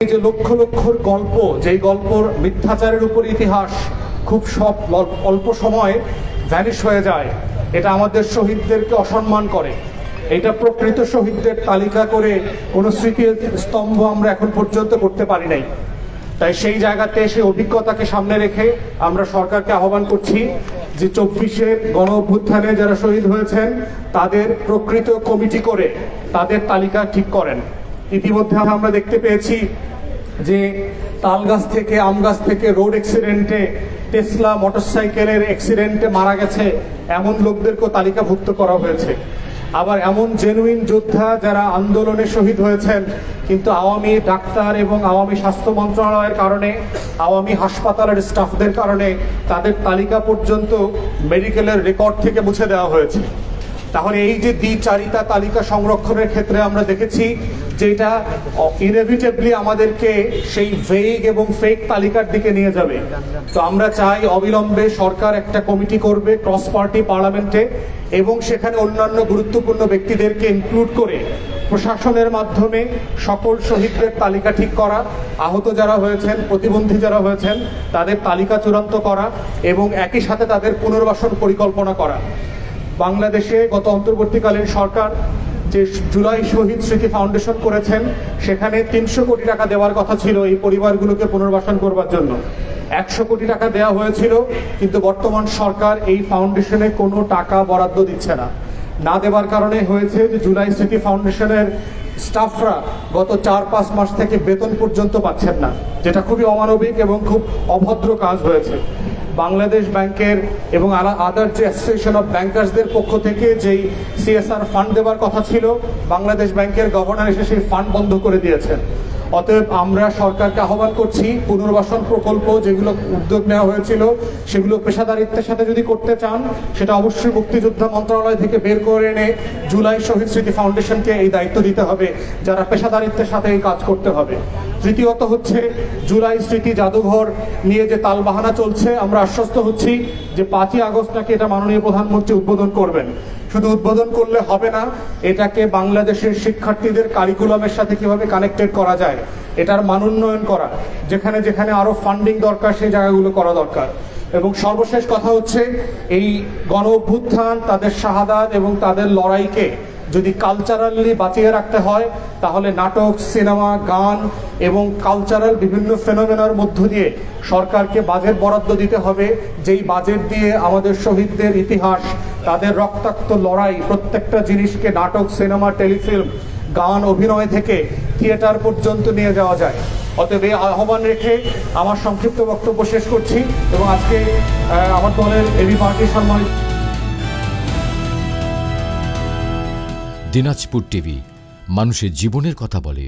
এই যে লক্ষ লক্ষর গল্প, যেই গল্পর মিথ্যাচারের উপর ইতিহাস খুব অল্প সময়ে ভ্যানিশ হয়ে যায়, এটা আমাদের শহীদদেরকে অসম্মান করে। এটা প্রকৃত শহীদদের তালিকা করে কোনো স্মৃতির স্তম্ভ আমরা এখন পর্যন্ত করতে পারি নাই। তাই সেই জায়গাতে সেই অভিজ্ঞতাকে সামনে রেখে আমরা সরকারকে আহ্বান করছি যে 24-এর গণ অভ্যুত্থানে যারা শহীদ হয়েছেন তাদের প্রকৃত কমিটি করে তাদের তালিকা ঠিক করেন। ইতিমধ্যে আমরা দেখতে পেয়েছি যে তালগাছ থেকে আমগাছ থেকে রোড অ্যাক্সিডেন্টে, টেসলা মোটরসাইকেলের অ্যাক্সিডেন্টে মারা গেছে এমন লোকদেরকেও তালিকাভুক্ত করা হয়েছে। আবার এমন জেনুইন যোদ্ধা যারা আন্দোলনে শহীদ হয়েছেন কিন্তু আওয়ামী ডাক্তার এবং আওয়ামী স্বাস্থ্য মন্ত্রণালয়ের কারণে, আওয়ামী হাসপাতালের স্টাফদের কারণে তাদের তালিকা পর্যন্ত মেডিকেলের রেকর্ড থেকে মুছে দেওয়া হয়েছে। তাহলে এই যে দ্বিচারিতা তালিকা সংরক্ষণের ক্ষেত্রে আমরা দেখেছি যে এটা ইনএভিটেবলি আমাদেরকে সেই ভেগ এবং ফেক তালিকার দিকে নিয়ে যাবে। তো আমরা চাই অবিলম্বে সরকার একটা কমিটি করবে ক্রস পার্টি পার্লামেন্টে এবং সেখানে অন্যান্য গুরুত্বপূর্ণ ব্যক্তিদেরকে ইনক্লুড করে প্রশাসনের মাধ্যমে সকল শহীদদের তালিকা ঠিক করা, আহত যারা হয়েছেন, প্রতিবন্ধী যারা হয়েছেন তাদের তালিকা চূড়ান্ত করা এবং একই সাথে তাদের পুনর্বাসন পরিকল্পনা করা। বাংলাদেশে গত অন্তর্বর্তীকালীন সরকার যে জুলাই শহীদ স্মৃতি ফাউন্ডেশন করেছেন সেখানে 300 কোটি টাকা দেওয়ার কথা ছিল এই পরিবারগুলোকে পুনর্বাসন করবার জন্য। 100 কোটি টাকা দেওয়া হয়েছিল, কিন্তু বর্তমান সরকার এই ফাউন্ডেশনে কোনো টাকা বরাদ্দ দিচ্ছে না দেওয়ার কারণে হয়েছে যে জুলাই স্মৃতি ফাউন্ডেশনের স্টাফরা গত 4-5 মাস থেকে বেতন পর্যন্ত পাচ্ছেন না, যেটা খুবই অমানবিক এবং খুব অভদ্র কাজ হয়েছে। বাংলাদেশ ব্যাংকের এবং আদার যে অ্যাসোসিয়েশন অফ ব্যাংকার্সদের পক্ষ থেকে যেই সিএসআর ফান্ড দেওয়ার কথা ছিল, বাংলাদেশ ব্যাংকের গভর্নর এসে সেই ফান্ড বন্ধ করে দিয়েছেন। অতএব আমরা সরকারকে আহ্বান করছি পুনর্বাসন প্রকল্প যেগুলো উদ্যোগ নেওয়া হয়েছিল সেগুলো পেশাদারিত্বের সাথে যদি করতে চান সেটা অবশ্যই মুক্তিযোদ্ধা মন্ত্রণালয় থেকে বের করে এনে জুলাই শহীদ স্মৃতি ফাউন্ডেশনকে এই দায়িত্ব দিতে হবে, যারা পেশাদারিত্বের সাথে এই কাজ করতে হবে। তৃতীয়ত হচ্ছে জুলাই স্মৃতি জাদুঘর নিয়ে যে তালবাহানা চলছে, আমরা আশ্বস্ত হচ্ছি যে 5ই আগস্ট নাকি এটা মাননীয় প্রধানমন্ত্রী উদ্বোধন করবেন। শুধু উদ্বোধন করলে হবে না, এটাকে বাংলাদেশের শিক্ষার্থীদের কারিকুলামের সাথে কিভাবে কানেক্টেড করা যায়, এটার মানোন্নয়ন করা, যেখানে যেখানে আরো ফান্ডিং দরকার সেই জায়গাগুলো করা দরকার। এবং সর্বশেষ কথা হচ্ছে এই গণ অভ্যুত্থান, তাদের শাহাদাত এবং তাদের লড়াইকে যদি কালচারালি বাঁচিয়ে রাখতে হয় তাহলে নাটক, সিনেমা, গান এবং কালচারাল বিভিন্ন ফেনোমেনার মধ্য দিয়ে সরকারকে বাজেট বরাদ্দ দিতে হবে, যেই বাজেট দিয়ে আমাদের শহীদদের ইতিহাস, তাদের রক্তাক্ত লড়াই, প্রত্যেকটা জিনিসকে নাটক, সিনেমা, টেলিফিল্ম, গান, অভিনয় থেকে থিয়েটার পর্যন্ত নিয়ে যাওয়া যায়। অতএব এই আহ্বান রেখে আমার সংক্ষিপ্ত বক্তব্য শেষ করছি এবং আজকে আমার দলের এবি পার্টির সম্মানিত দিনাজপুর টিভি, মানুষের জীবনের কথা বলে।